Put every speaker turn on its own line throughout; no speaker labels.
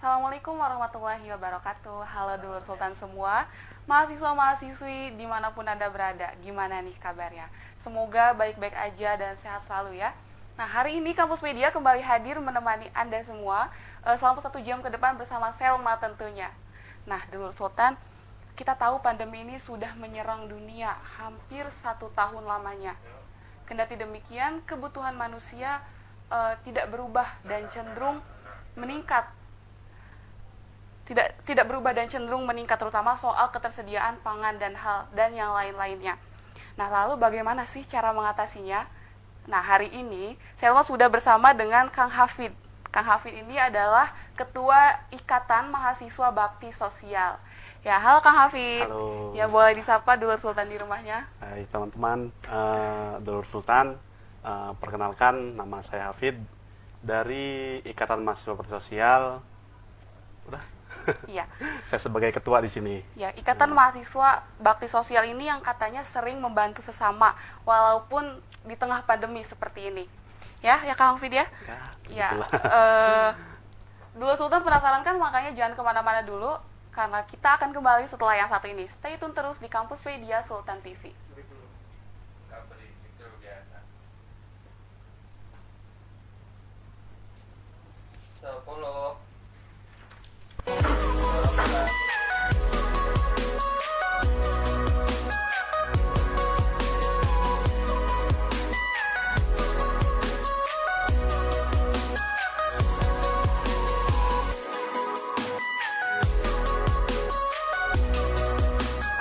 Assalamualaikum warahmatullahi wabarakatuh. Halo dulur sultan semua, mahasiswa-mahasiswi dimanapun Anda berada. Gimana nih kabarnya? Semoga baik-baik aja dan sehat selalu ya. Nah, hari ini Kampus Media kembali hadir menemani Anda semua selama 1 jam ke depan bersama Selma tentunya. Nah, dulur sultan, kita tahu pandemi ini sudah menyerang dunia hampir 1 tahun lamanya. Kendati demikian, kebutuhan manusia tidak berubah dan cenderung meningkat. Tidak berubah dan cenderung meningkat, terutama soal ketersediaan pangan dan yang lain-lainnya. Nah, lalu bagaimana sih cara mengatasinya? Nah, hari ini Selma sudah bersama dengan Kang Hafid. Kang Hafid ini adalah Ketua Ikatan Mahasiswa Bakti Sosial. Ya, halo Kang Hafid.
Halo.
Ya, boleh disapa dulur sultan di rumahnya.
Hai teman-teman, Dulur Sultan, perkenalkan nama saya Hafid dari Ikatan Mahasiswa Bakti Sosial. Udah,
Iya.
saya sebagai ketua di sini.
Ya, Ikatan Mahasiswa Bakti Sosial ini yang katanya sering membantu sesama walaupun di tengah pandemi seperti ini. Ya Kang Hafid ya? Ya.
Begitulah.
Dulur Sultan penasaran kan, makanya jangan kemana-mana dulu karena kita akan kembali setelah yang satu ini. Stay tune terus di Kampus Media Sultan TV.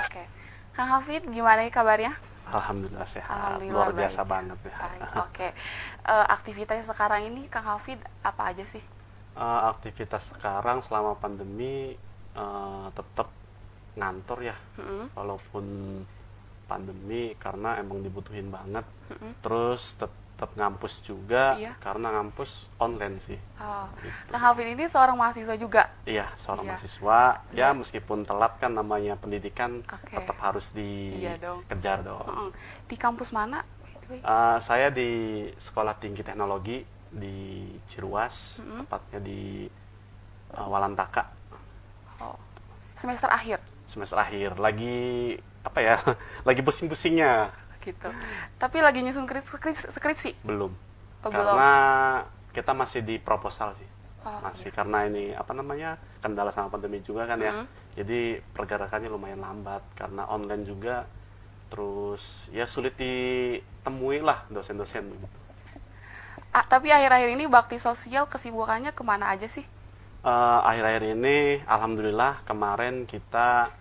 Oke, Kang Hafid, gimana nih kabarnya?
Alhamdulillah sehat,
Alhamdulillah,
luar biasa
baik.
banget ya.
Baik, oke. Aktivitasnya sekarang ini Kang Hafid apa aja sih?
Aktivitas sekarang selama pandemi tetap ngantor ya, walaupun pandemi karena emang dibutuhin banget. Terus tetap ngampus juga,
Iya.
karena ngampus online sih.
Oh,
Gitu.
Kang Hafid ini seorang mahasiswa juga.
Iya, seorang
Iya.
mahasiswa. Ya,
Dan-
meskipun telat kan namanya pendidikan
Oke.
tetap harus
Iya dong.
dikejar dong.
Mm-mm. Di kampus mana?
Saya di Sekolah Tinggi Teknologi di Ciruas, tepatnya di Walantaka,
Oh, semester akhir
semester akhir. Lagi apa ya? Lagi pusing-pusingnya.
gitu. Tapi lagi nyusun skripsi.
Belum.
Oh,
Karena kita masih di proposal sih.
Oh,
Masih karena ini apa namanya? Kendala sama pandemi juga kan ya. Jadi pergerakannya lumayan lambat karena online juga. Terus ya sulit ditemui lah dosen-dosen begitu.
Tapi akhir-akhir ini bakti sosial kesibukannya kemana aja sih?
Akhir-akhir ini alhamdulillah kemarin kita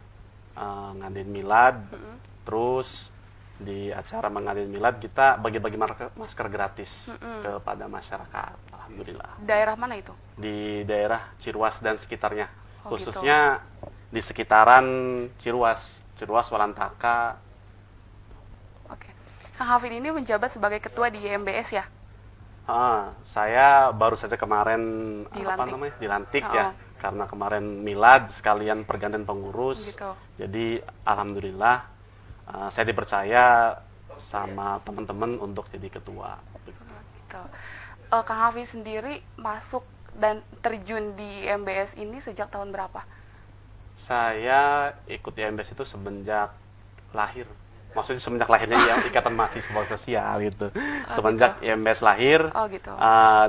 ngadain milad. Terus di acara mengadain milad kita bagi-bagi masker gratis kepada masyarakat. Alhamdulillah.
Daerah mana itu?
Di daerah Ciruas dan sekitarnya.
Oh,
Khususnya di sekitaran Ciruas, Walantaka.
Oke. Kang Hafid ini menjabat sebagai ketua di YMBS ya?
Saya baru saja kemarin dilantik
Oh.
ya, karena kemarin milad sekalian pergantian pengurus.
Gitu.
Jadi alhamdulillah saya dipercaya sama teman-teman untuk jadi ketua.
Gitu. Kang Hafid sendiri masuk dan terjun di YMBS ini sejak tahun berapa?
Saya ikut IMBS itu semenjak lahir. Maksudnya semenjak lahirnya ya Ikatan Mahasiswa Bakti Sosial gitu. Semenjak IMBS lahir.
Oh, gitu.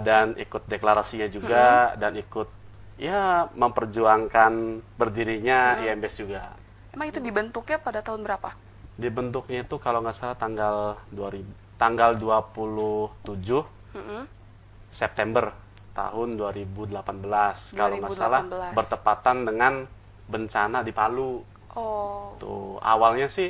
Dan ikut deklarasinya juga dan ikut ya memperjuangkan berdirinya IMBS juga.
Emang itu dibentuknya pada tahun berapa?
Dibentuknya itu kalau nggak salah tanggal 27 September tahun 2018 kalau nggak salah,
2018.
bertepatan dengan bencana di Palu.
Oh,
Tuh awalnya sih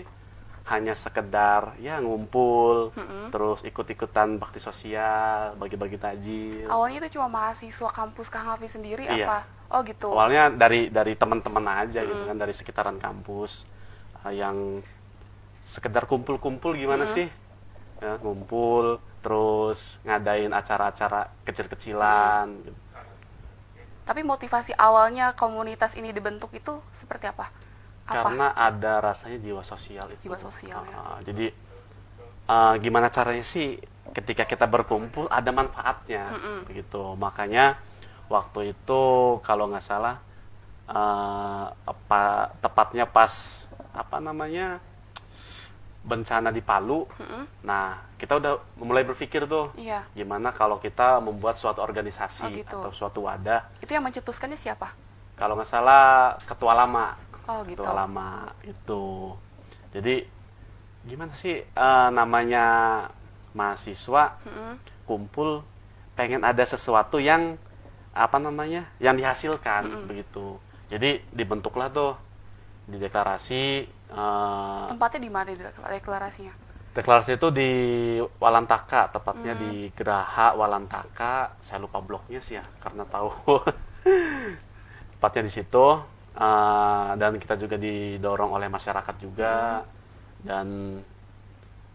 hanya sekedar ya ngumpul, terus ikut-ikutan bakti sosial, bagi-bagi takjil.
awalnya itu cuma mahasiswa kampus Kang Hafid sendiri
Iya.
apa? Oh, gitu.
Awalnya dari teman-teman aja gitu kan, dari sekitaran kampus yang sekedar kumpul-kumpul gimana sih, ya, ngumpul terus ngadain acara-acara kecil-kecilan. Gitu.
Tapi motivasi awalnya komunitas ini dibentuk itu seperti apa?
Karena ada rasanya jiwa sosial itu.
Jiwa sosial, ya.
Jadi gimana caranya sih ketika kita berkumpul ada manfaatnya begitu. Makanya waktu itu kalau nggak salah tepatnya pas apa namanya bencana di Palu. Nah, kita udah mulai berpikir tuh,
Iya.
gimana kalau kita membuat suatu organisasi
Oh, gitu.
atau suatu wadah.
Itu yang mencetuskannya siapa?
Kalau nggak salah ketua lama,
Oh, gitu.
ketua lama itu. Jadi gimana sih namanya mahasiswa kumpul, pengen ada sesuatu yang apa namanya yang dihasilkan begitu. Jadi dibentuklah tuh di deklarasi.
Tempatnya di mana deklarasinya?
Deklarasi itu di Walantaka, tepatnya di Geraha Walantaka. Saya lupa bloknya sih ya, karena tahu tepatnya di situ. Dan kita juga didorong oleh masyarakat juga. Dan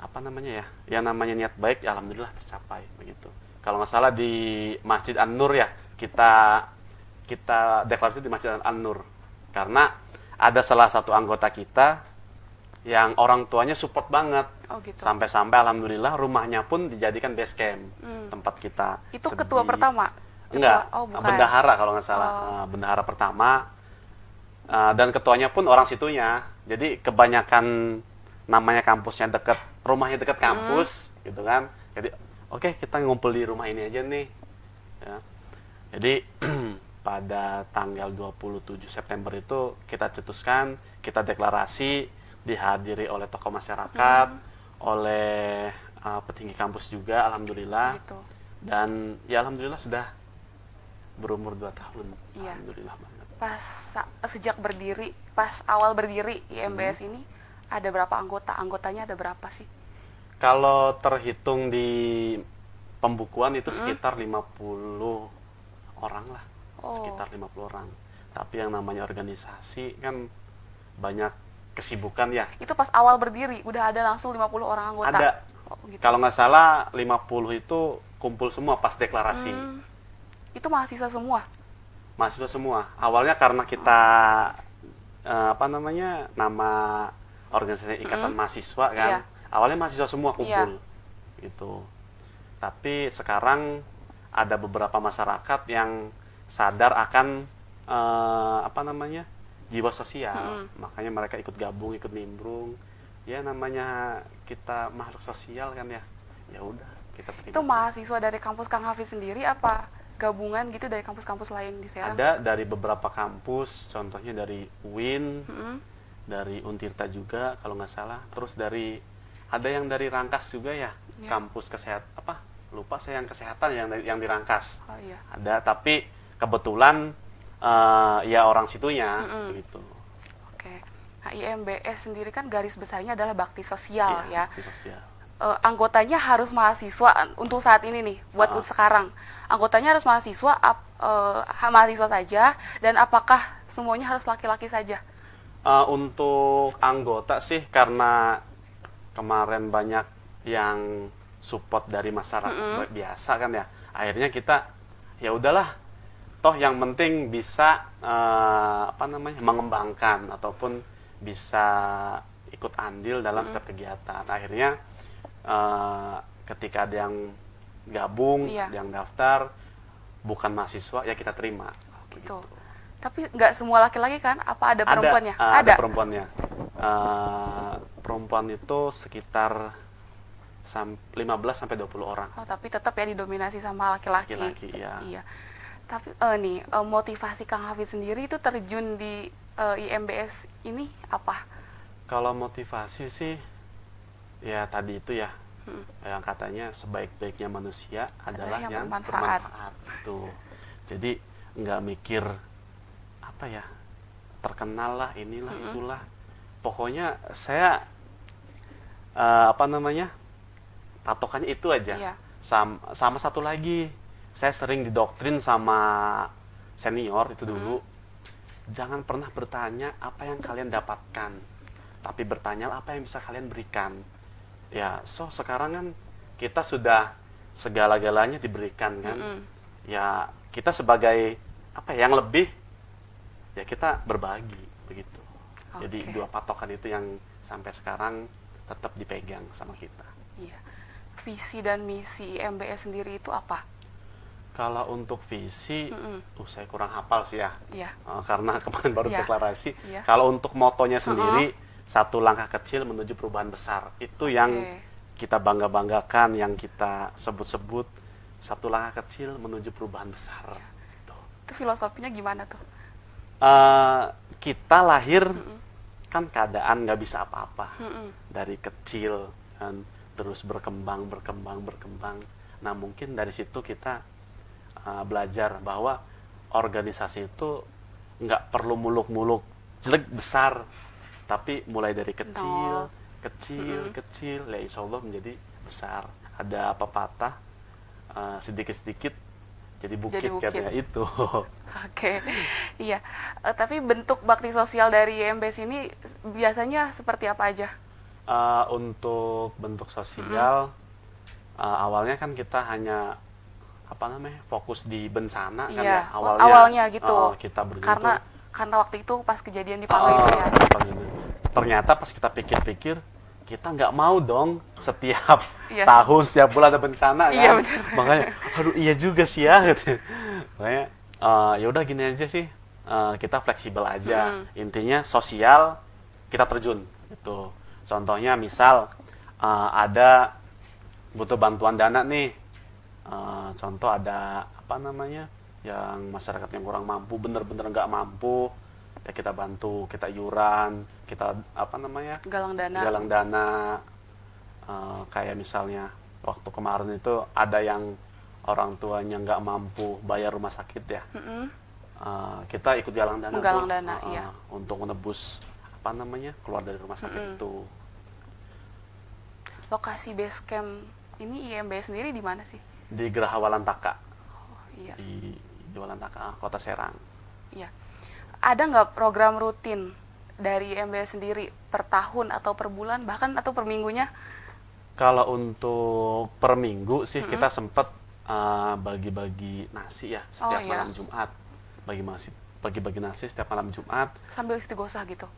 apa namanya ya, yang namanya niat baik, ya alhamdulillah tercapai begitu. Kalau nggak salah di Masjid An-Nur ya, kita deklarasi di Masjid An-Nur, karena ada salah satu anggota kita yang orang tuanya support banget.
Oh, gitu.
Sampai-sampai alhamdulillah rumahnya pun dijadikan base camp tempat kita.
Itu ketua pertama?
Enggak,
Oh, bukan.
bendahara kalau nggak salah. Bendahara pertama. Dan ketuanya pun orang situnya. Jadi kebanyakan namanya kampusnya dekat, rumahnya dekat kampus gitu kan. Jadi oke, kita ngumpul di rumah ini aja nih. Ya. Jadi pada tanggal 27 September itu kita cetuskan, kita deklarasi, dihadiri oleh tokoh masyarakat, oleh petinggi kampus juga, alhamdulillah.
Gitu.
Dan ya alhamdulillah sudah berumur 2 tahun.
Iya.
Alhamdulillah banget.
Sejak berdiri, pas awal berdiri IMBS ini, ada berapa anggota? Anggotanya ada berapa sih?
Kalau terhitung di pembukuan itu sekitar 50 orang lah. Sekitar 50 orang. Tapi yang namanya organisasi kan banyak kesibukan ya.
Itu pas awal berdiri, udah ada langsung 50 orang anggota?
Ada.
Oh, gitu.
Kalau nggak salah 50 itu kumpul semua pas deklarasi.
Itu mahasiswa semua?
Mahasiswa semua. Awalnya karena kita apa namanya, nama organisasi Ikatan Mahasiswa kan.
Iya.
Awalnya mahasiswa semua kumpul. Gitu. Tapi sekarang ada beberapa masyarakat yang sadar akan apa namanya, jiwa sosial. Makanya mereka ikut gabung, ikut nimbrung. Ya namanya kita makhluk sosial kan ya. Ya udah, kita terima.
Itu mahasiswa dari kampus Kang Hafiz sendiri apa gabungan gitu dari kampus-kampus lain di Serang?
Ada dari beberapa kampus, contohnya dari UIN, dari Untirta juga kalau nggak salah. Terus ada yang dari Rangkas juga ya, kampus kesehatan apa? Lupa saya, yang kesehatan yang di Rangkas.
Oh iya.
Ada, tapi kebetulan ya orang situnya gitu.
Oke. Nah, IMBS sendiri kan garis besarnya adalah bakti sosial ya.
Bakti sosial.
Anggotanya harus mahasiswa untuk saat ini nih, buat sekarang. Anggotanya harus mahasiswa mahasiswa saja, dan apakah semuanya harus laki-laki saja?
Untuk anggota sih, karena kemarin banyak yang support dari masyarakat biasa kan ya, akhirnya kita ya udahlah, toh yang penting bisa apa namanya, mengembangkan ataupun bisa ikut andil dalam setiap kegiatan. Akhirnya ketika ada yang gabung, ada yang daftar bukan mahasiswa, ya kita terima.
Gitu. Tapi nggak semua laki-laki kan? Apa ada perempuannya?
Ada perempuannya. Perempuan itu sekitar 15 sampai 20 orang.
Oh, tapi tetap ya didominasi sama laki-laki.
Laki-laki, ya.
Iya. Tapi motivasi Kang Hafiz sendiri itu terjun di IMBS ini apa?
Kalau motivasi sih ya tadi itu ya, yang katanya sebaik-baiknya manusia adalah yang bermanfaat. Tuh. Jadi nggak mikir apa ya, terkenal lah, inilah itulah. Pokoknya saya apa namanya, patokannya itu aja.
Iya.
Sama satu lagi, saya sering didoktrin sama senior itu dulu, jangan pernah bertanya apa yang kalian dapatkan, tapi bertanya apa yang bisa kalian berikan. Ya, sekarang kan kita sudah segala-galanya diberikan kan. Ya, kita sebagai apa yang lebih, ya kita berbagi begitu. Jadi 2 patokan itu yang sampai sekarang tetap dipegang sama kita.
Iya. Visi dan misi IMBS sendiri itu apa?
Kalau untuk visi, saya kurang hafal sih ya.
Iya.
Karena kemarin baru
Iya.
deklarasi.
Iya.
Kalau untuk motonya sendiri, satu langkah kecil menuju perubahan besar. Itu yang kita bangga-banggakan, yang kita sebut-sebut, satu langkah kecil menuju perubahan besar. Tuh.
Itu filosofinya gimana tuh?
Kita lahir kan keadaan nggak bisa apa-apa. Dari kecil kan, terus berkembang. Nah mungkin dari situ kita belajar bahwa organisasi itu nggak perlu muluk-muluk jelek besar, tapi mulai dari kecil, ya insya Allah menjadi besar. Ada pepatah, sedikit-sedikit jadi bukit, katanya itu.
Oke. Iya. Tapi bentuk bakti sosial dari YMBS ini biasanya seperti apa aja?
Untuk bentuk sosial, awalnya kan kita hanya fokus di bencana kan ya
awalnya gitu.
Kita bergelut
karena waktu itu pas kejadian di Palu itu ya.
Ternyata pas kita pikir-pikir, kita nggak mau dong setiap tahun, setiap bulan ada bencana kan.
Iya, bener.
Makanya aduh iya juga sih ya gitu. Makanya ya udah gini aja sih, kita fleksibel aja. Intinya sosial kita terjun gitu. Contohnya misal ada butuh bantuan dana nih, contoh ada yang masyarakat yang kurang mampu, bener-bener nggak mampu, ya kita bantu, kita iuran, kita galang dana. Kayak misalnya waktu kemarin itu ada yang orang tuanya nggak mampu bayar rumah sakit ya, kita ikut galang dana,
iya.
untuk menebus keluar dari rumah sakit itu.
Lokasi base camp ini YMBS sendiri di mana sih?
Di Geraha Walantaka.
Oh, iya.
Di Walantaka, Kota Serang.
Iya. Ada nggak program rutin dari YMBS sendiri per tahun atau per bulan bahkan atau per minggunya?
Kalau untuk per minggu sih kita sempat bagi-bagi nasi ya setiap malam Jumat. Bagi-bagi nasi setiap malam Jumat.
Sambil istighosah gitu.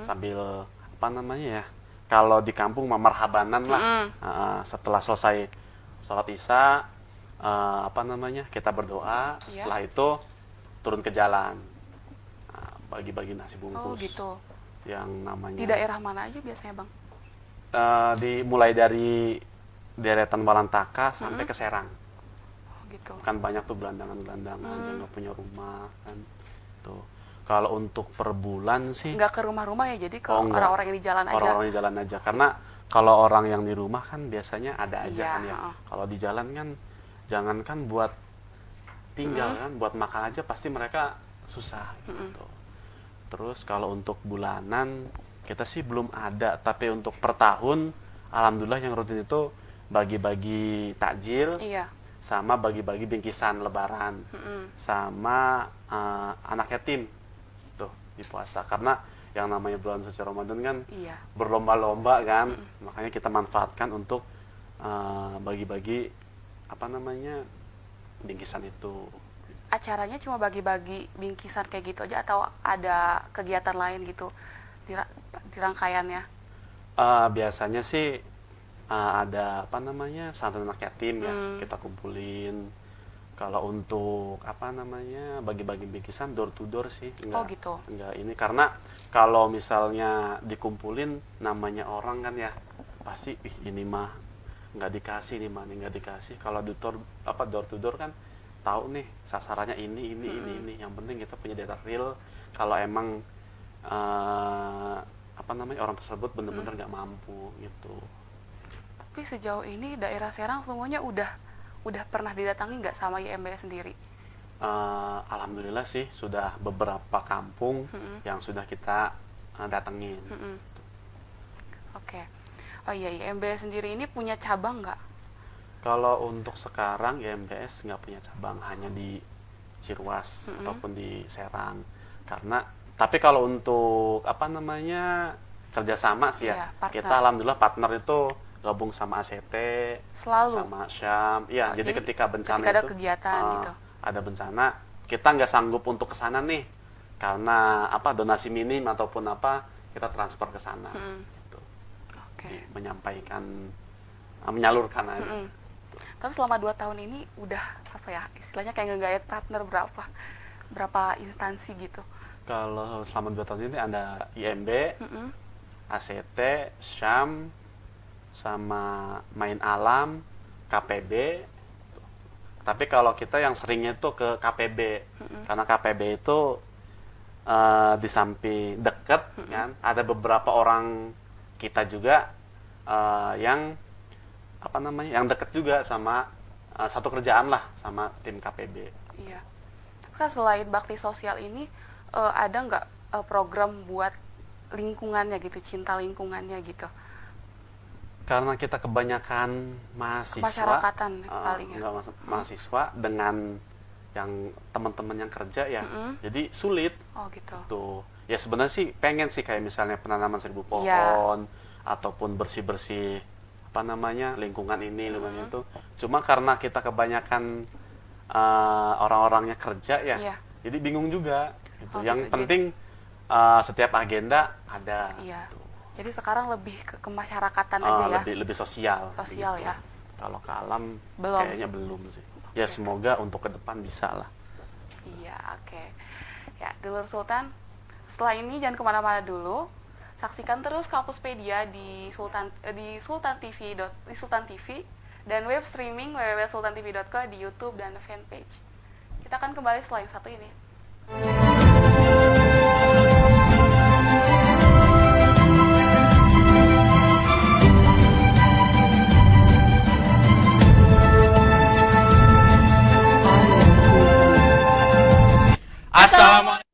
Sambil kalau di kampung marhabanan lah. Setelah selesai sholat Isya, kita berdoa. Setelah itu turun ke jalan, bagi-bagi nasi bungkus.
Oh gitu.
Yang namanya.
Di daerah mana aja biasanya bang?
Mulai dari deretan Walantaka sampai ke Serang.
Oh gitu.
Kan banyak tuh gelandangan-gelandangan yang nggak punya rumah kan. Tuh. Kalau untuk per bulan sih
nggak ke rumah-rumah ya, jadi ke orang-orang yang di jalan aja.
Orang-orang di jalan aja, karena kalau orang yang di rumah kan biasanya ada aja kan ya. Kalau di jalan kan jangankan buat tinggal kan, buat makan aja pasti mereka susah gitu. Terus kalau untuk bulanan kita sih belum ada, tapi untuk per tahun alhamdulillah yang rutin itu bagi-bagi takjil, sama bagi-bagi bingkisan lebaran, sama anak yatim tuh di puasa. Karena yang namanya bulan suci Ramadan kan berlomba-lomba kan, makanya kita manfaatkan untuk bagi-bagi bingkisan itu.
Acaranya cuma bagi-bagi bingkisan kayak gitu aja atau ada kegiatan lain gitu di rangkaiannya?
Biasanya sih ada santunan anak yatim ya, kita kumpulin. Kalau untuk bagi-bagi bingkisan door to door sih enggak ini, karena kalau misalnya dikumpulin namanya orang kan ya pasti ini mah nggak dikasih, ini mah nggak dikasih. Kalau door to door kan tahu nih sasarannya ini. Yang penting kita punya data real kalau emang orang tersebut benar-benar nggak mampu gitu.
Tapi sejauh ini daerah Serang semuanya udah pernah didatangi nggak sama YMBS sendiri?
Alhamdulillah sih sudah beberapa kampung yang sudah kita datengin.
Oke. Oh iya, YMBS sendiri ini punya cabang nggak?
Kalau untuk sekarang YMBS nggak punya cabang, hanya di Cirwas ataupun di Serang. Tapi kalau untuk kerjasama sih ya, kita alhamdulillah partner itu gabung sama ACT, sama Syam. Iya, jadi ketika bencana
ada kegiatan gitu,
ada bencana, kita nggak sanggup untuk ke sana nih, karena donasi minim ataupun kita transfer ke sana. Gitu.
Okay.
Menyalurkan aja.
Tapi selama 2 tahun ini udah apa ya istilahnya kayak nge-guide partner berapa instansi gitu.
Kalau selama 2 tahun ini ada IMB,
Mm-mm.
ACT, Syam, sama Main Alam, KPB. Tapi kalau kita yang seringnya itu ke KPB, karena KPB itu di samping deket, kan, ada beberapa orang kita juga yang apa namanya, yang deket juga sama satu kerjaan lah sama tim KPB.
Iya. Tapi kan selain bakti sosial ini ada nggak program buat lingkungannya gitu, cinta lingkungannya gitu?
Karena kita kebanyakan mahasiswa,
Kemasyarakatan paling ya.
enggak, mahasiswa dengan yang teman-teman yang kerja ya, jadi sulit.
Oh gitu.
Tuh, ya sebenarnya sih pengen sih kayak misalnya penanaman 1000 pohon,
Iya.
ataupun bersih-bersih apa namanya lingkungan ini, lingkungan itu. Cuma karena kita kebanyakan orang-orangnya kerja ya,
Iya.
jadi bingung juga. Gitu.
Oh,
Yang
gitu.
penting setiap agenda ada.
Iya.
Gitu.
Jadi sekarang lebih ke kemasyarakatan
Ah,
aja ya.
lebih sosial.
Sosial
gitu.
ya.
Kalau ke alam
Belum.
kayaknya belum sih. Ya semoga untuk ke depan bisa lah.
Iya, oke. Ya, Dulur Sultan, setelah ini jangan kemana-mana dulu. Saksikan terus Kampuspedia di Sultan TV dan web streaming www.sultantv.co di YouTube dan fanpage. Kita akan kembali setelah yang satu ini.
Assalamualaikum.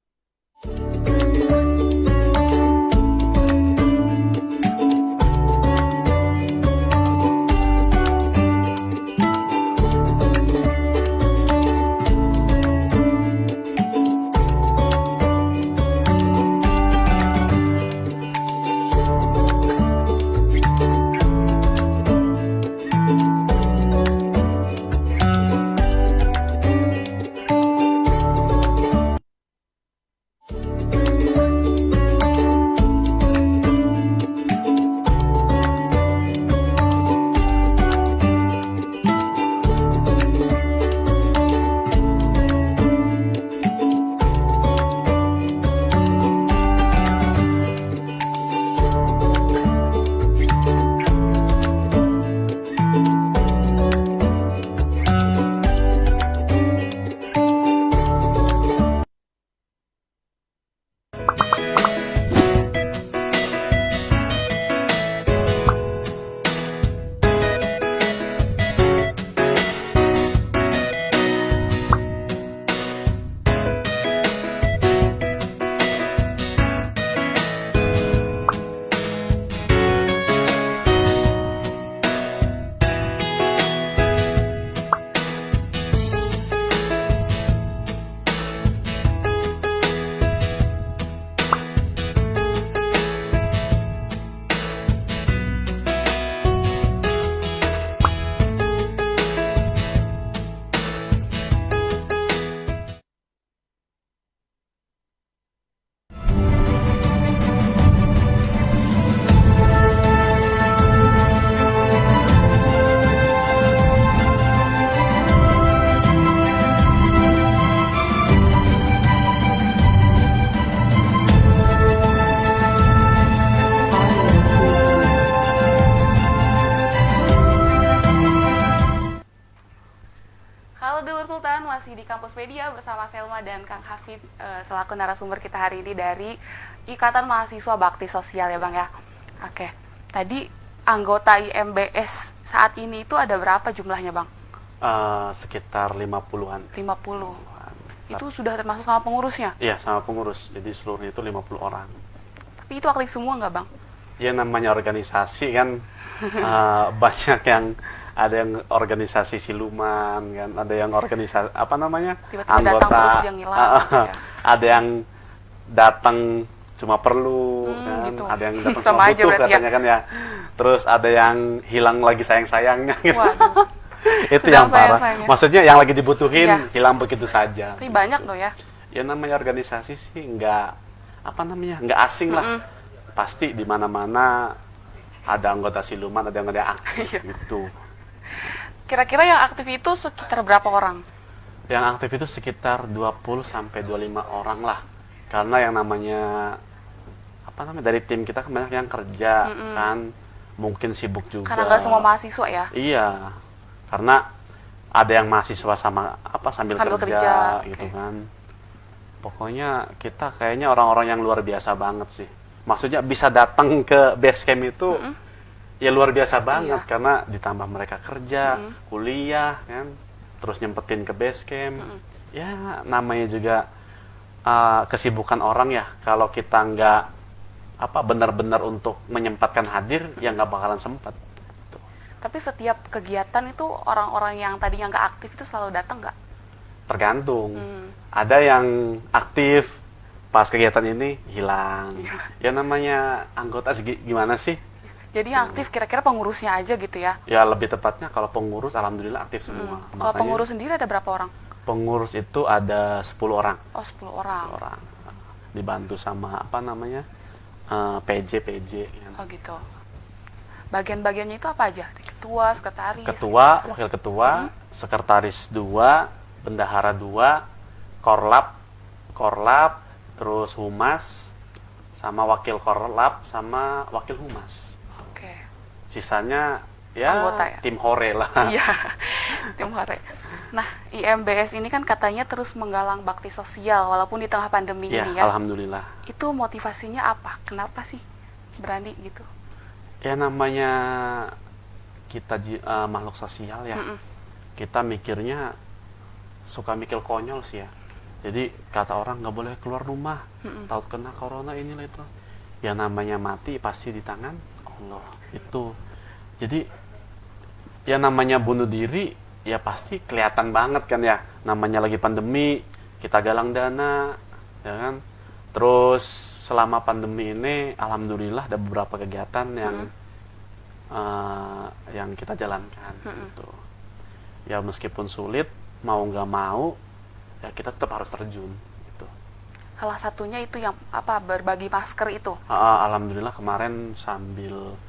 masih di Kampuspedia bersama Selma dan Kang Hafid selaku narasumber kita hari ini dari Ikatan Mahasiswa Bakti Sosial ya Bang ya. Oke, tadi anggota IMBS saat ini itu ada berapa jumlahnya Bang?
Sekitar 50-an.
50. Itu sudah termasuk sama pengurusnya?
Iya, sama pengurus. Jadi seluruhnya itu 50 orang.
Tapi itu aktif semua nggak Bang?
Ya namanya organisasi kan banyak yang ada yang organisasi siluman kan, ada yang organisasi apa namanya
Tiba-tiba
anggota,
datang terus dia ngilang, ya.
ada yang datang cuma perlu kan,
gitu.
ada yang datang
Sama
cuma
aja
butuh
berarti
katanya
ya.
kan ya, terus ada yang hilang lagi sayang-sayangnya gitu.
Waduh.
Itu
Sedang
yang parah,
sayang-sayangnya.
maksudnya yang lagi dibutuhin
Iya.
hilang begitu saja.
Tapi banyak loh ya.
Ya namanya organisasi sih nggak apa namanya nggak asing lah, pasti di mana-mana ada anggota siluman, ada yang aktif
Iya.
gitu.
Kira-kira yang aktif itu sekitar berapa orang?
Yang aktif itu sekitar 20 sampai 25 orang lah. Karena yang namanya dari tim kita kan banyak yang kerja kan, mungkin sibuk juga.
Karena nggak semua mahasiswa ya?
Iya, karena ada yang mahasiswa sambil kerja gitu
okay.
kan. Pokoknya kita kayaknya orang-orang yang luar biasa banget sih. Maksudnya bisa datang ke base camp itu ya luar biasa banget,
iya.
karena ditambah mereka kerja, kuliah kan, terus nyempetin ke base camp. Ya namanya juga kesibukan orang ya. Kalau kita nggak benar-benar untuk menyempatkan hadir, ya nggak bakalan sempat. Tuh.
Tapi setiap kegiatan itu orang-orang yang tadinya nggak aktif itu selalu datang nggak?
Tergantung. Ada yang aktif pas kegiatan ini hilang. Ya namanya anggota gimana sih?
Jadi yang aktif kira-kira pengurusnya aja gitu ya?
Ya lebih tepatnya kalau pengurus alhamdulillah aktif semua.
Kalau pengurus sendiri ada berapa orang?
Pengurus itu ada 10 orang.
Oh, 10 orang.
10 orang. Dibantu sama PJ ya.
Oh gitu. Bagian-bagiannya itu apa aja? Ketua, sekretaris?
Ketua, wakil ketua, sekretaris 2, bendahara 2, korlap, terus humas, sama wakil korlap, sama wakil humas.
Oke.
Sisanya ya,
anggota ya?
Tim hore lah.
Iya, tim hore. Nah, IMBS ini kan katanya terus menggalang bakti sosial walaupun di tengah pandemi
Ya,
ini ya.
alhamdulillah.
Itu motivasinya apa? Kenapa sih berani gitu?
Ya namanya kita makhluk sosial ya. Kita mikirnya suka mikir konyol sih ya. Jadi kata orang nggak boleh keluar rumah, takut kena corona inilah itu. Ya namanya mati pasti di tangan Allah itu. Jadi ya namanya bunuh diri ya pasti kelihatan banget kan ya. Namanya lagi pandemi, kita galang dana, ya kan. Terus selama pandemi ini alhamdulillah ada beberapa kegiatan yang kita jalankan gitu. Ya meskipun sulit, mau nggak mau ya kita tetap harus terjun gitu.
Salah satunya itu yang berbagi masker itu.
Alhamdulillah kemarin sambil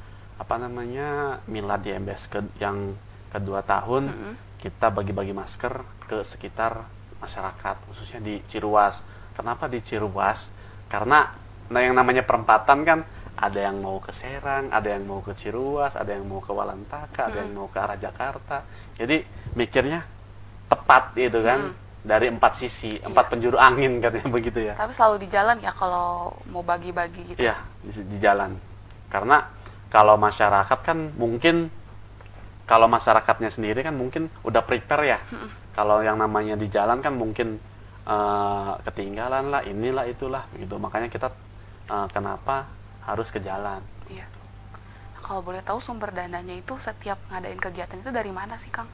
milad di MBS yang kedua tahun, kita bagi-bagi masker ke sekitar masyarakat, khususnya di Ciruas. Kenapa di Ciruas? Karena yang namanya perempatan kan ada yang mau ke Serang, ada yang mau ke Ciruas, ada yang mau ke Walantaka, ada yang mau ke arah Jakarta. Jadi mikirnya tepat gitu kan, dari 4 sisi, 4 penjuru angin katanya begitu ya.
Tapi selalu di jalan ya kalau mau bagi-bagi gitu.
Iya, di jalan. Karena kalau masyarakat kan mungkin, kalau masyarakatnya sendiri kan mungkin udah prepare ya. Kalau yang namanya di jalan kan mungkin ketinggalan lah, inilah itulah gitu. Makanya kita kenapa harus ke jalan.
Iya. Nah, kalau boleh tahu sumber dananya itu setiap ngadain kegiatan itu dari mana sih, Kang?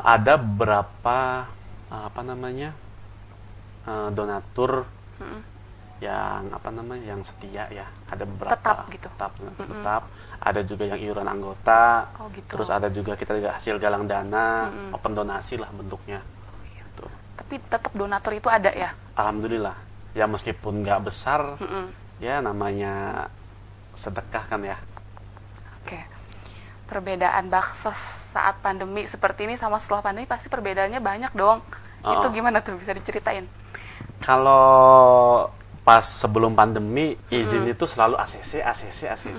Ada beberapa donatur yang setia ya. Ada beberapa
Tetap gitu.
Tetap. Ada juga yang iuran anggota.
Oh gitu.
Terus ada juga kita juga hasil galang dana, open donasi lah bentuknya. Gitu.
Tapi tetap donatur itu ada ya?
Alhamdulillah. Ya meskipun nggak besar, ya namanya sedekah kan ya.
Oke. Perbedaan baksos saat pandemi seperti ini sama setelah pandemi pasti perbedaannya banyak dong. Itu gimana tuh, bisa diceritain?
Kalau pas sebelum pandemi izin itu selalu ACC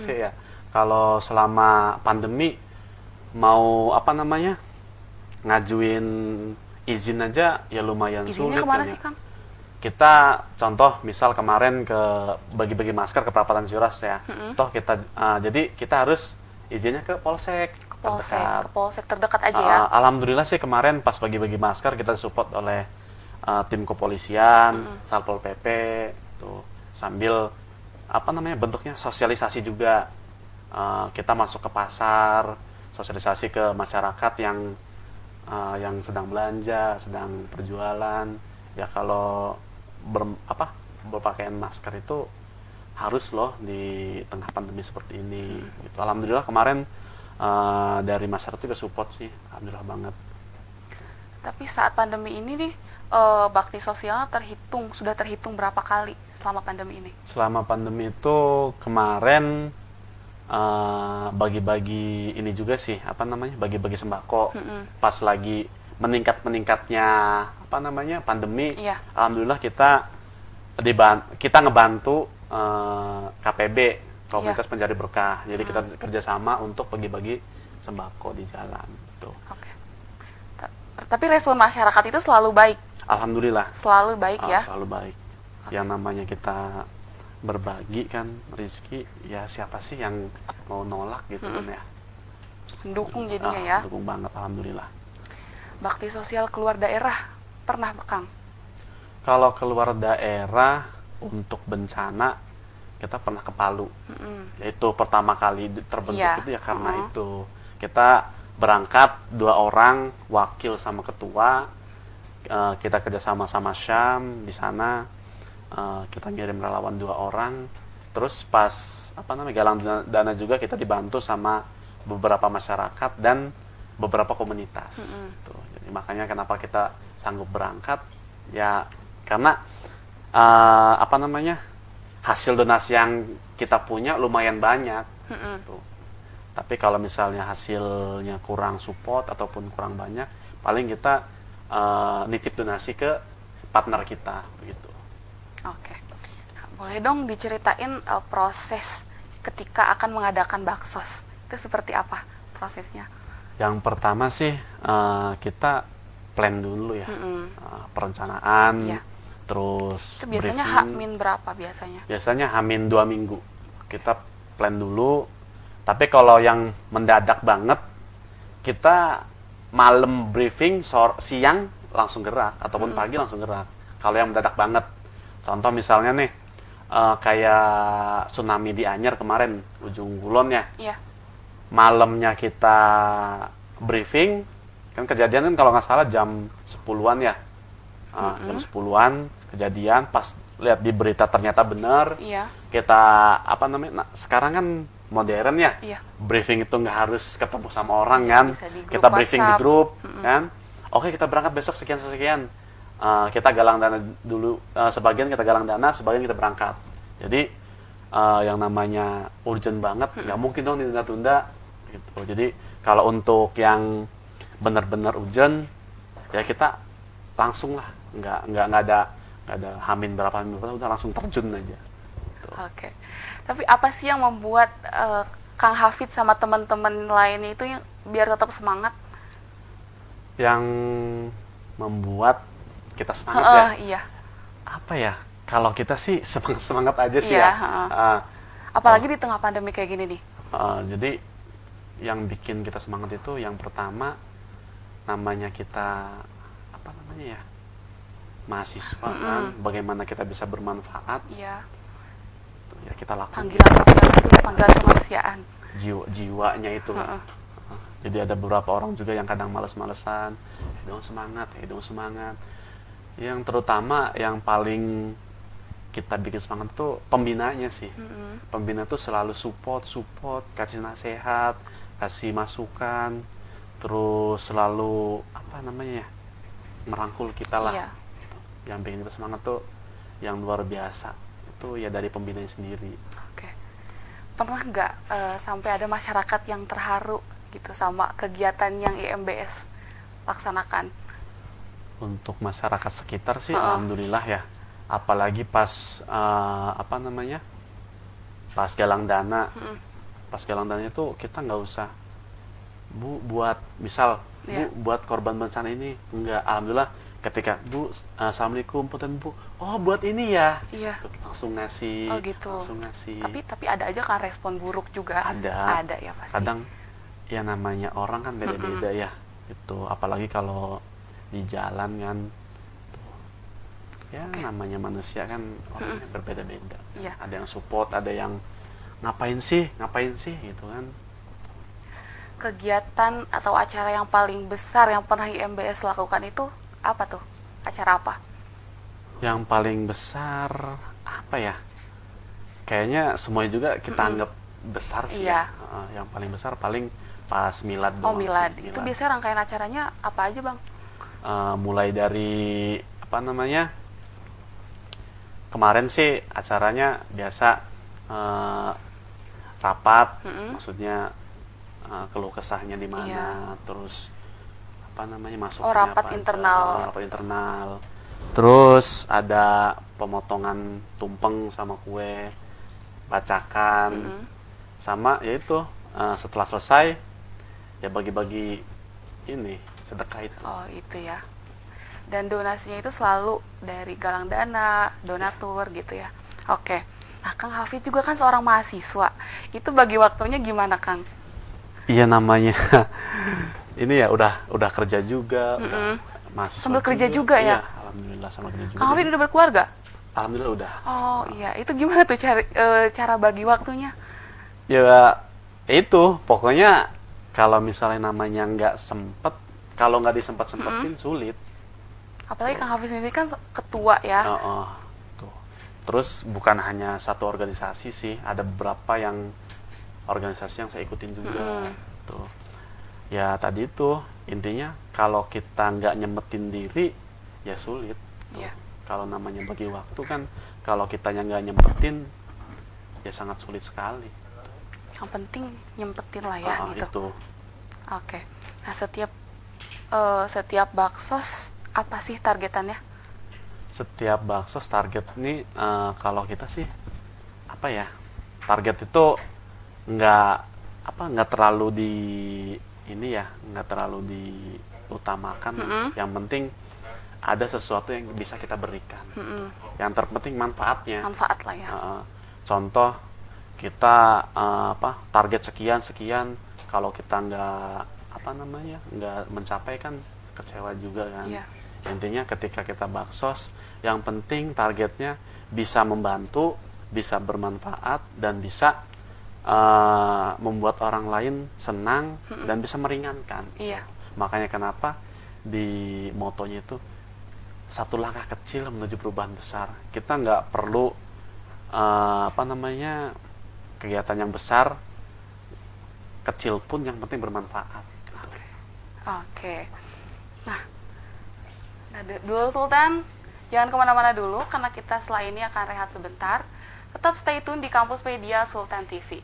ya. Kalau selama pandemi mau ngajuin izin aja ya lumayan
Izinnya
sulit.
kemana
kan
sih,
ya.
Kang?
Kita contoh misal kemarin ke bagi-bagi masker ke Perapatan Ciuras ya. Jadi kita harus izinnya ke polsek terdekat.
Ke polsek terdekat aja ya.
Alhamdulillah sih kemarin pas bagi-bagi masker kita support oleh tim kepolisian, Satpol PP tuh, sambil bentuknya sosialisasi juga. Kita masuk ke pasar, sosialisasi ke masyarakat yang sedang belanja, sedang berjualan. Ya kalau berpakaian masker itu harus loh di tengah pandemi seperti ini. Gitu. Alhamdulillah kemarin dari masyarakat juga support sih, alhamdulillah banget.
Tapi saat pandemi ini nih, bakti sosialnya sudah terhitung berapa kali selama pandemi ini?
Selama pandemi itu kemarin bagi-bagi ini juga sih, apa namanya, bagi-bagi sembako.
Mm-mm.
Pas lagi meningkat-meningkatnya apa namanya pandemi,
Iya.
alhamdulillah kita ngebantu KPB, Komunitas Pencari Berkah. Jadi kita kerjasama untuk bagi-bagi sembako di jalan. Tuh.
Oke. Tapi respon masyarakat itu selalu baik,
Alhamdulillah.
selalu baik ya.
Selalu baik. Yang namanya kita berbagi kan rezeki, ya siapa sih yang mau nolak gitu kan ya.
Mendukung jadinya ya.
Dukung banget, alhamdulillah.
Bakti sosial keluar daerah pernah Kang?
Kalau keluar daerah untuk bencana, kita pernah ke Palu. Itu pertama kali terbentuk
Iya.
itu ya karena itu. Kita berangkat 2 orang, wakil sama ketua. Kita kerjasama sama Syam di sana. Kita ngirim relawan 2 orang. Terus pas galang dana juga kita dibantu sama beberapa masyarakat dan beberapa komunitas. Tuh. Jadi makanya kenapa kita sanggup berangkat ya karena hasil donasi yang kita punya lumayan banyak. Tuh. Tapi kalau misalnya hasilnya kurang support ataupun kurang banyak, paling kita nitip donasi ke partner kita begitu.
Oke. Boleh dong diceritain proses ketika akan mengadakan baksos. Itu seperti apa prosesnya?
Yang pertama sih kita plan dulu ya. Perencanaan.
Iya.
Terus
Itu biasanya
briefing.
H-min berapa biasanya?
Biasanya H-min 2 minggu. Kita plan dulu. Tapi kalau yang mendadak banget, kita malam briefing, siang langsung gerak ataupun pagi langsung gerak. Kalau yang mendadak banget. Contoh misalnya nih, kayak tsunami di Anyer kemarin, Ujung Kulon ya.
Iya.
Malamnya kita briefing, kan kejadian kan kalau nggak salah jam 10-an ya. Jam 10-an kejadian, pas lihat di berita ternyata benar.
Iya.
Kita sekarang kan modern ya.
Iya.
Briefing itu nggak harus ketemu sama orang
Iya,
kan.
bisa di grup
Kita briefing di
WhatsApp.
grup kan. Oke, kita berangkat besok sekian. Kita galang dana dulu, sebagian kita galang dana, sebagian kita berangkat. Jadi yang namanya urgent banget, nggak mungkin dong ditunda-tunda gitu. Jadi kalau untuk yang benar-benar urgent, ya kita langsung lah, nggak ada hamin berapa, udah langsung terjun aja. Gitu.
Oke. Tapi apa sih yang membuat Kang Hafid sama teman-teman lainnya itu yang biar tetap semangat?
Yang membuat kita semangat ya,
Iya.
apa ya? Kalau kita sih semangat aja sih
Iya,
ya.
Apalagi di tengah pandemi kayak gini nih.
Jadi yang bikin kita semangat itu yang pertama namanya kita mahasiswa kan, bagaimana kita bisa bermanfaat,
Iya.
ya kita lakukan.
Panggilan kemanusiaan.
Jiwanya itu. Jadi ada beberapa orang juga yang kadang males-malesan, dong semangat. Yang terutama yang paling kita bikin semangat itu pembinanya sih. Pembina tuh selalu support, kasih nasihat, kasih masukan, terus selalu merangkul kita lah.
Iya.
Yang bikin kita semangat tuh yang luar biasa itu ya dari pembinanya sendiri.
Oke. Pernah nggak sampai ada masyarakat yang terharu gitu sama kegiatan yang IMBS laksanakan?
Untuk masyarakat sekitar sih alhamdulillah ya. Apalagi pas pas galang dana. Pas galang dana itu kita nggak usah buat misal buat korban bencana ini, enggak. Alhamdulillah ketika assalamualaikum punten Bu, buat ini ya.
Iya.
Langsung ngasih.
Oh gitu.
Langsung ngasih.
Tapi ada aja kan respon buruk juga. Ada ya pasti.
Kadang ya namanya orang kan beda-beda ya. Itu apalagi kalau di jalan kan. Ya namanya manusia kan orangnya berbeda-beda.
Iya.
Ada yang support, ada yang ngapain sih gitu kan.
Kegiatan atau acara yang paling besar yang pernah IMBS lakukan itu apa tuh? Acara apa?
Yang paling besar apa ya? Kayaknya semuanya juga kita anggap besar sih.
Iya.
Yang paling besar paling pas milad doang.
Milad.
Sih,
Itu biasanya rangkaian acaranya apa aja, Bang?
Mulai dari kemarin sih acaranya biasa rapat, maksudnya keluh kesahnya di mana,
Iya.
terus apa namanya masuknya
Oh, rapat
apa aja.
internal.
Rapat internal. Terus ada pemotongan tumpeng sama kue, bacakan, sama yaitu setelah selesai ya bagi-bagi ini sedekah itu.
Oh, itu ya. Dan donasinya itu selalu dari galang dana, donatur gitu ya. Oke. Nah, Kang Hafid juga kan seorang mahasiswa. Itu bagi waktunya gimana, Kang?
Iya namanya ini ya udah kerja juga, udah mahasiswa
Sambil kerja juga ya?
Iya, alhamdulillah sama kerja juga.
Kang Hafid udah berkeluarga?
Alhamdulillah udah.
Oh, iya. Itu gimana tuh cara bagi waktunya?
Ya itu pokoknya kalau misalnya namanya nggak sempet, kalau nggak disempet-sempetin sulit.
Apalagi Kang Hafid sendiri kan ketua ya.
Tuh. Terus bukan hanya satu organisasi sih, ada beberapa yang organisasi yang saya ikutin juga. Tuh. Ya tadi itu intinya kalau kita nggak nyempetin diri ya sulit. Tuh.
Iya.
Kalau namanya bagi waktu kan, kalau kitanya nggak nyempetin ya sangat sulit sekali.
Yang penting nyempetin lah ya gitu.
Itu.
Oke. Nah, setiap baksos apa sih targetannya?
Setiap baksos target ini kalau kita sih apa ya, target itu nggak terlalu di ini ya, nggak terlalu diutamakan. Yang penting ada sesuatu yang bisa kita berikan. Yang terpenting manfaatnya.
Manfaat lah ya.
Contoh kita target sekian, kalau kita nggak mencapai kan kecewa juga kan.
Iya.
Intinya ketika kita baksos, yang penting targetnya bisa membantu, bisa bermanfaat, dan bisa membuat orang lain senang dan bisa meringankan.
Iya.
Makanya kenapa di motonya itu satu langkah kecil menuju perubahan besar. Kita nggak perlu kegiatan yang besar, kecil pun yang penting bermanfaat.
Oke. Nah, dulu Sultan, jangan kemana-mana dulu karena kita setelah ini akan rehat sebentar. Tetap stay tune di Kampus Media Sultan TV.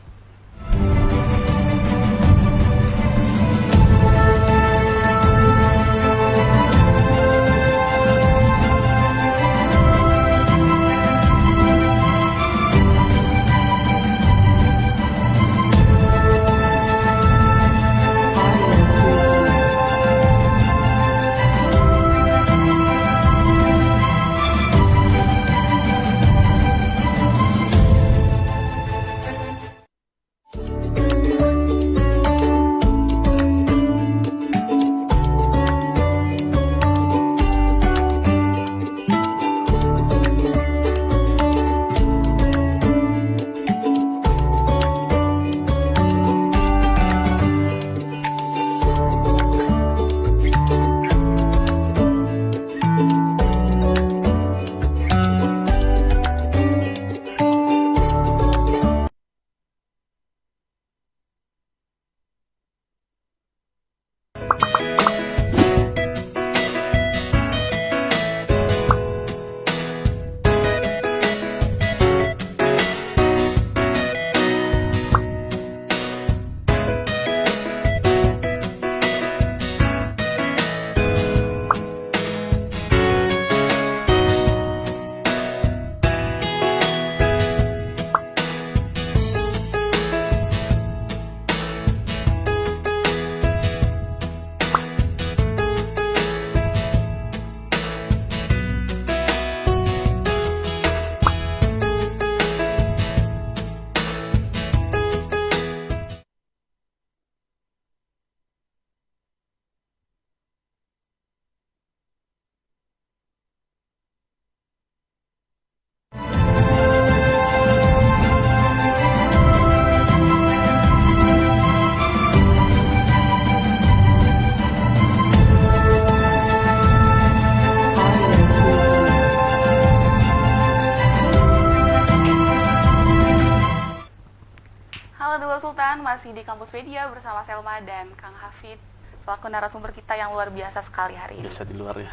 Sultan masih di Kampus Media bersama Selma dan Kang Hafid selaku narasumber kita yang luar biasa sekali hari ini.
Biasa di luar ya.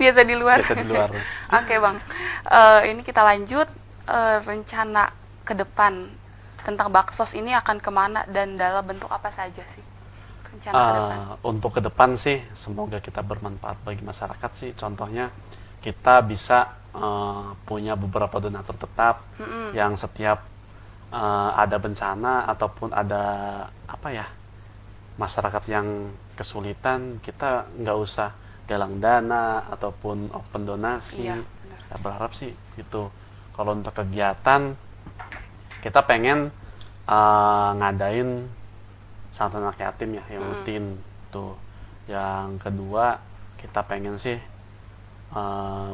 Biasa di luar.
Biasa di luar.
Oke Bang, ini kita lanjut rencana ke depan tentang Baksos ini akan kemana dan dalam bentuk apa saja sih rencana ke depan?
Untuk ke depan sih semoga kita bermanfaat bagi masyarakat sih. Contohnya kita bisa punya beberapa donatur tetap yang setiap ada bencana ataupun ada apa ya, masyarakat yang kesulitan, kita nggak usah galang dana ataupun open donasi.
Iya, benar.
Ya, berharap sih itu. Kalau untuk kegiatan kita pengen ngadain santunan anak yatim ya yang rutin tuh. Yang kedua kita pengen sih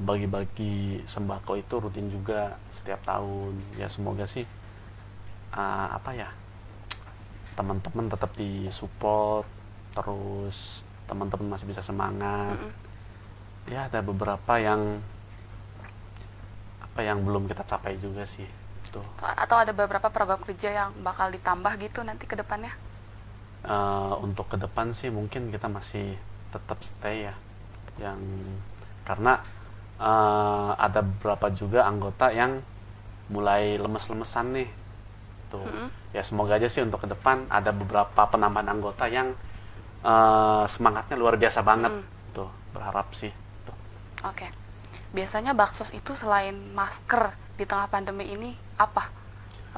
bagi-bagi sembako itu rutin juga setiap tahun. Ya semoga sih apa ya, teman-teman tetap disupport, terus teman-teman masih bisa semangat. Ya ada beberapa yang apa yang belum kita capai juga sih tuh.
Atau ada beberapa program kerja yang bakal ditambah gitu nanti ke depannya?
Untuk ke depan sih mungkin kita masih tetap stay ya, yang karena ada beberapa juga anggota yang mulai lemes-lemesan nih tuh. Ya semoga aja sih untuk ke depan ada beberapa penambahan anggota yang semangatnya luar biasa banget tuh, berharap sih tuh.
Oke. Biasanya Baksos itu selain masker di tengah pandemi ini apa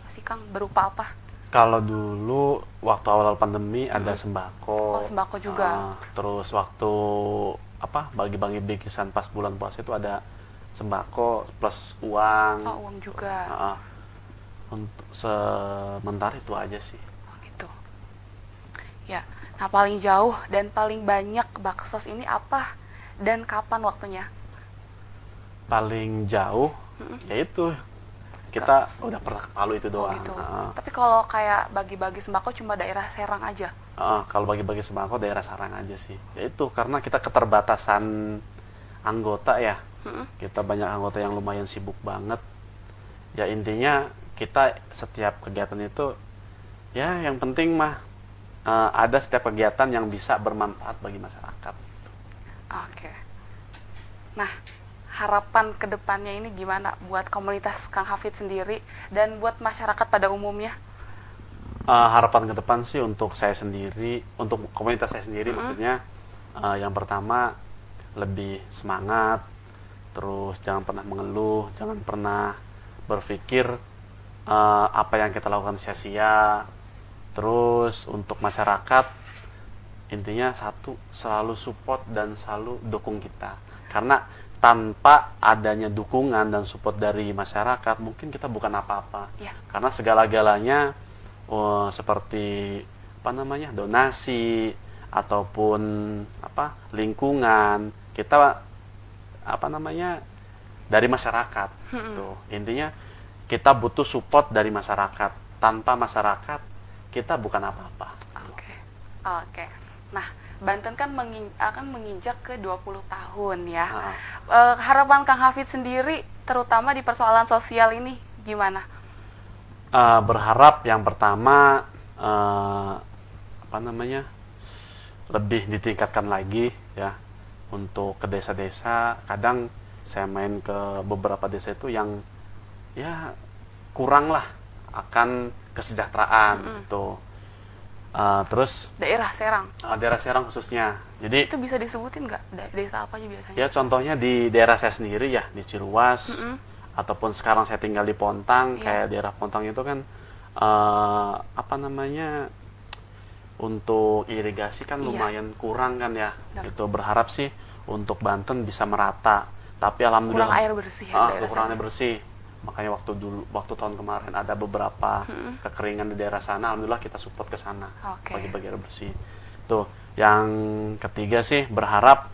sih Kang, berupa apa?
Kalau dulu waktu awal pandemi ada sembako.
Oh, sembako juga.
Terus waktu apa bagi-bagi bingkisan pas bulan puasa itu ada sembako plus uang.
Oh, uang juga.
Untuk sementara itu aja sih.
Oh, gitu. Ya. Nah, paling jauh dan paling banyak Baksos ini apa dan kapan waktunya?
Paling jauh yaitu kita udah pernah ke Palu itu doang.
Gitu. Tapi kalau kayak bagi-bagi sembako cuma daerah Serang aja?
Kalau bagi-bagi sembako daerah Serang aja sih. Ya itu karena kita keterbatasan anggota ya. Kita banyak anggota yang lumayan sibuk banget. Ya intinya kita setiap kegiatan itu ya yang penting mah ada setiap kegiatan yang bisa bermanfaat bagi masyarakat.
Oke. Nah, harapan kedepannya ini gimana buat komunitas Kang Hafid sendiri dan buat masyarakat pada umumnya?
Harapan ke depan sih untuk saya sendiri, untuk komunitas saya sendiri maksudnya, yang pertama lebih semangat, terus jangan pernah mengeluh, jangan pernah berpikir apa yang kita lakukan sia-sia. Terus untuk masyarakat intinya satu, selalu support dan selalu dukung kita, karena tanpa adanya dukungan dan support dari masyarakat mungkin kita bukan apa-apa. Karena segala-galanya seperti apa namanya, donasi ataupun apa lingkungan kita apa namanya dari masyarakat. Tuh intinya kita butuh support dari masyarakat. Tanpa masyarakat kita bukan apa-apa.
Oke. Nah, Banten kan akan menginjak ke 20 tahun ya. Harapan Kang Hafid sendiri terutama di persoalan sosial ini gimana?
Berharap yang pertama apa namanya, lebih ditingkatkan lagi ya untuk ke desa-desa. Kadang saya main ke beberapa desa itu yang ya kurang lah akan kesejahteraan tuh. Terus
daerah Serang.
Daerah Serang khususnya. Jadi
itu bisa disebutin nggak desa apa aja biasanya?
Ya contohnya di daerah saya sendiri ya, di Ciruas, ataupun sekarang saya tinggal di Pontang. Kayak daerah Pontang itu kan apa namanya, untuk irigasi kan lumayan kurang kan ya. Itu berharap sih untuk Banten bisa merata. Tapi alhamdulillah
kurang air bersih ya,
kurang air bersih. Makanya waktu tahun kemarin ada beberapa kekeringan di daerah sana, alhamdulillah kita support ke sana bagi-bagi air bersih. Tuh, yang ketiga sih berharap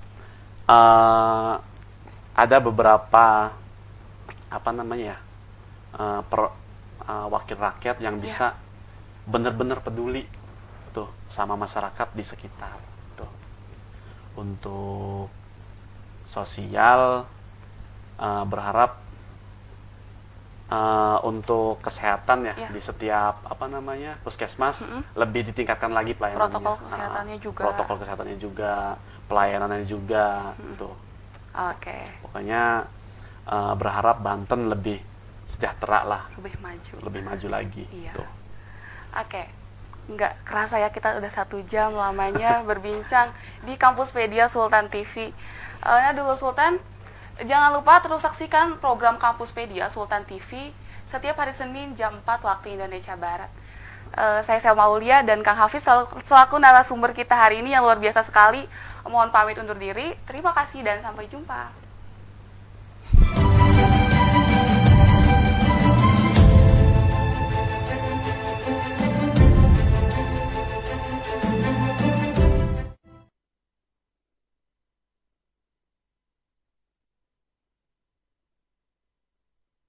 ada beberapa apa namanya ya, wakil rakyat yang bisa benar-benar peduli tuh sama masyarakat di sekitar. Tuh. Untuk sosial berharap untuk kesehatan ya di setiap apa namanya puskesmas lebih ditingkatkan lagi pelayanannya.
Protokol kesehatannya juga.
Protokol kesehatannya juga, pelayanannya juga, gitu. Pokoknya berharap Banten lebih sejahtera lah,
lebih maju
lagi.
Iya.
Tuh.
Oke, nggak kerasa ya kita udah 1 jam lamanya berbincang di Kampuspedia Sultan TV. Nah, dulur Sultan, jangan lupa terus saksikan program Kampuspedia Sultan TV setiap hari Senin jam 4 waktu Indonesia Barat. Saya Selma Aulia dan Kang Hafiz selaku narasumber kita hari ini yang luar biasa sekali. Mohon pamit undur diri. Terima kasih dan sampai jumpa.